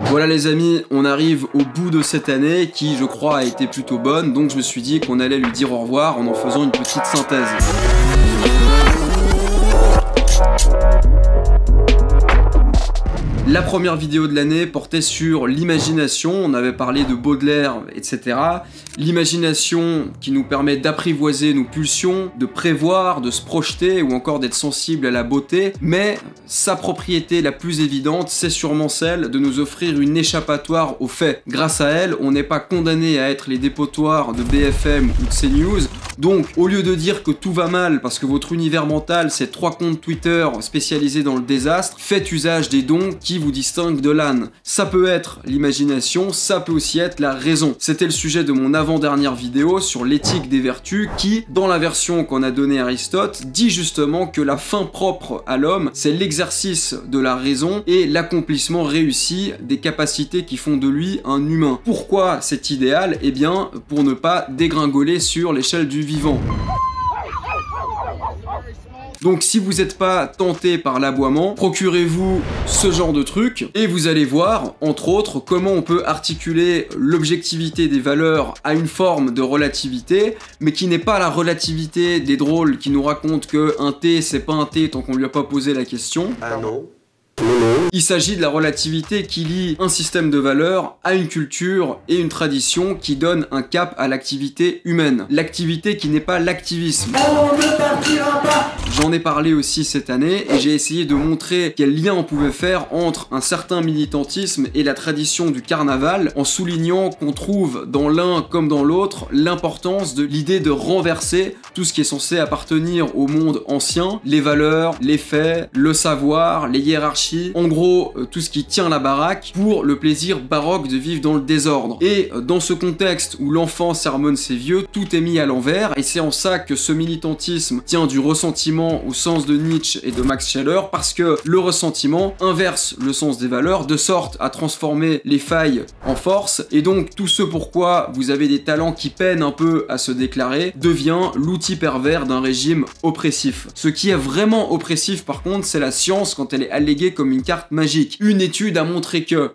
Voilà les amis, on arrive au bout de cette année qui, je crois, a été plutôt bonne, donc je me suis dit qu'on allait lui dire au revoir en faisant une petite synthèse. La première vidéo de l'année portait sur l'imagination, on avait parlé de Baudelaire, etc. L'imagination qui nous permet d'apprivoiser nos pulsions, de prévoir, de se projeter ou encore d'être sensible à la beauté, mais sa propriété la plus évidente, c'est sûrement celle de nous offrir une échappatoire aux faits. Grâce à elle, on n'est pas condamné à être les dépotoirs de BFM ou de CNews. Donc, au lieu de dire que tout va mal parce que votre univers mental c'est 3 comptes Twitter spécialisés dans le désastre, faites usage des dons qui vous distinguent de l'âne. Ça peut être l'imagination, ça peut aussi être la raison. C'était le sujet de mon avant-dernière vidéo sur l'éthique des vertus qui, dans la version qu'on a donnée à Aristote, dit justement que la fin propre à l'homme, c'est l'exercice de la raison et l'accomplissement réussi des capacités qui font de lui un humain. Pourquoi cet idéal? Eh bien, pour ne pas dégringoler sur l'échelle du vivant. Donc si vous n'êtes pas tenté par l'aboiement, procurez-vous ce genre de truc et vous allez voir, entre autres, comment on peut articuler l'objectivité des valeurs à une forme de relativité, mais qui n'est pas la relativité des drôles qui nous racontent que un thé c'est pas un thé tant qu'on lui a pas posé la question. Ah non. Il s'agit de la relativité qui lie un système de valeurs à une culture et une tradition qui donne un cap à l'activité humaine. L'activité qui n'est pas l'activisme. On ne partira pas. J'en ai parlé aussi cette année et j'ai essayé de montrer quel lien on pouvait faire entre un certain militantisme et la tradition du carnaval en soulignant qu'on trouve dans l'un comme dans l'autre l'importance de l'idée de renverser tout ce qui est censé appartenir au monde ancien, les valeurs, les faits, le savoir, les hiérarchies, en gros tout ce qui tient la baraque pour le plaisir baroque de vivre dans le désordre. Et dans ce contexte où l'enfant sermonne ses vieux, tout est mis à l'envers et c'est en ça que ce militantisme tient du ressentiment au sens de Nietzsche et de Max Scheler, parce que le ressentiment inverse le sens des valeurs de sorte à transformer les failles en force, et donc tout ce pourquoi vous avez des talents qui peinent un peu à se déclarer devient l'outil pervers d'un régime oppressif. Ce qui est vraiment oppressif par contre, c'est la science quand elle est alléguée comme une carte magique. Une étude a montré que,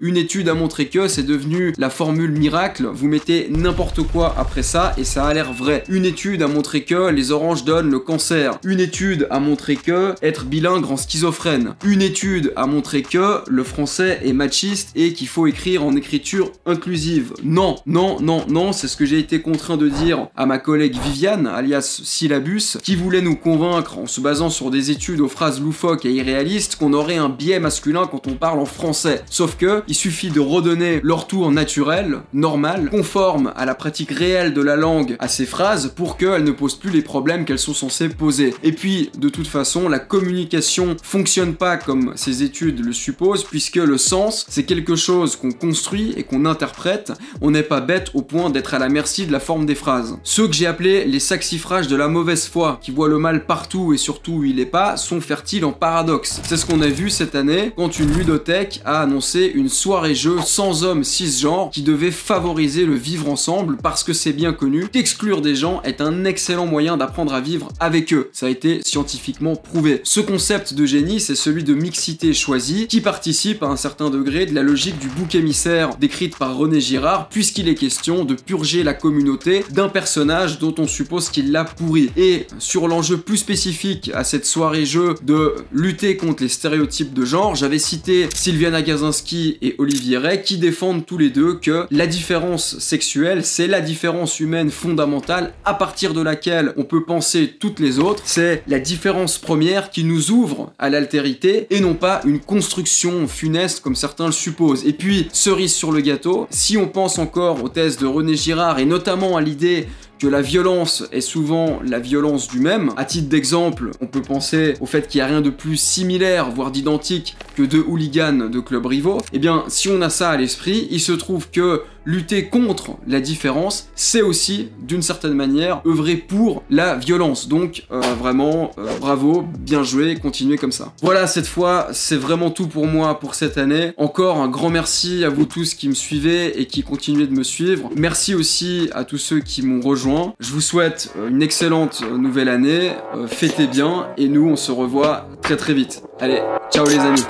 c'est devenu la formule miracle, vous mettez n'importe quoi après ça et ça a l'air vrai. Une étude a montré que les oranges donnent le cancer. Une étude a montré que être bilingue rend schizophrène. Une étude a montré que le français est machiste et qu'il faut écrire en écriture inclusive. Non, non, non, non, c'est ce que j'ai été contraint de dire à ma collègue Viviane, alias Syllabus, qui voulait nous convaincre en se basant sur des études aux phrases loufoques et irréalistes qu'on aurait un biais masculin quand on parle en français. Sauf que, il suffit de redonner leur tour naturel, normal, conforme à la pratique réelle de la langue à ces phrases pour qu'elles ne posent plus les problèmes qu'elles sont censées poser. Et puis, de toute façon, la communication fonctionne pas comme ces études le supposent, puisque le sens, c'est quelque chose qu'on construit et qu'on interprète. On n'est pas bête au point d'être à la merci de la forme des phrases. Ceux que j'ai appelés les saxifrages de la mauvaise foi, qui voient le mal partout et surtout où il est pas, sont fertiles en paradoxes. C'est ce qu'on a vu cette année quand une ludothèque a annoncé une soirée-jeu sans hommes cisgenres qui devait favoriser le vivre ensemble, parce que c'est bien connu qu'exclure des gens est un excellent moyen d'apprendre à vivre avec eux. Ça a été scientifiquement prouvé. Ce concept de génie, c'est celui de mixité choisie qui participe à un certain degré de la logique du bouc émissaire décrite par René Girard, puisqu'il est question de purger la communauté d'un personnage dont on suppose qu'il l'a pourri. Et sur l'enjeu plus spécifique à cette soirée-jeu de lutter contre les stéréotypes de genre, j'avais cité Sylviane Agacinski et Olivier Rey qui défendent tous les deux que la différence sexuelle, c'est la différence humaine fondamentale à partir de laquelle on peut penser toutes les autres. C'est la différence première qui nous ouvre à l'altérité et non pas une construction funeste comme certains le supposent. Et puis, cerise sur le gâteau, si on pense encore aux thèses de René Girard et notamment à l'idée que la violence est souvent la violence du même. À titre d'exemple, on peut penser au fait qu'il n'y a rien de plus similaire, voire d'identique, que deux hooligans de clubs rivaux. Eh bien, si on a ça à l'esprit, il se trouve que lutter contre la différence, c'est aussi, d'une certaine manière, œuvrer pour la violence. Donc, vraiment, bravo, bien joué, continuez comme ça. Voilà, cette fois, c'est vraiment tout pour moi pour cette année. Encore un grand merci à vous tous qui me suivez et qui continuez de me suivre. Merci aussi à tous ceux qui m'ont rejoint. Je vous souhaite une excellente nouvelle année, fêtez bien, et nous, on se revoit très très vite. Allez, ciao les amis.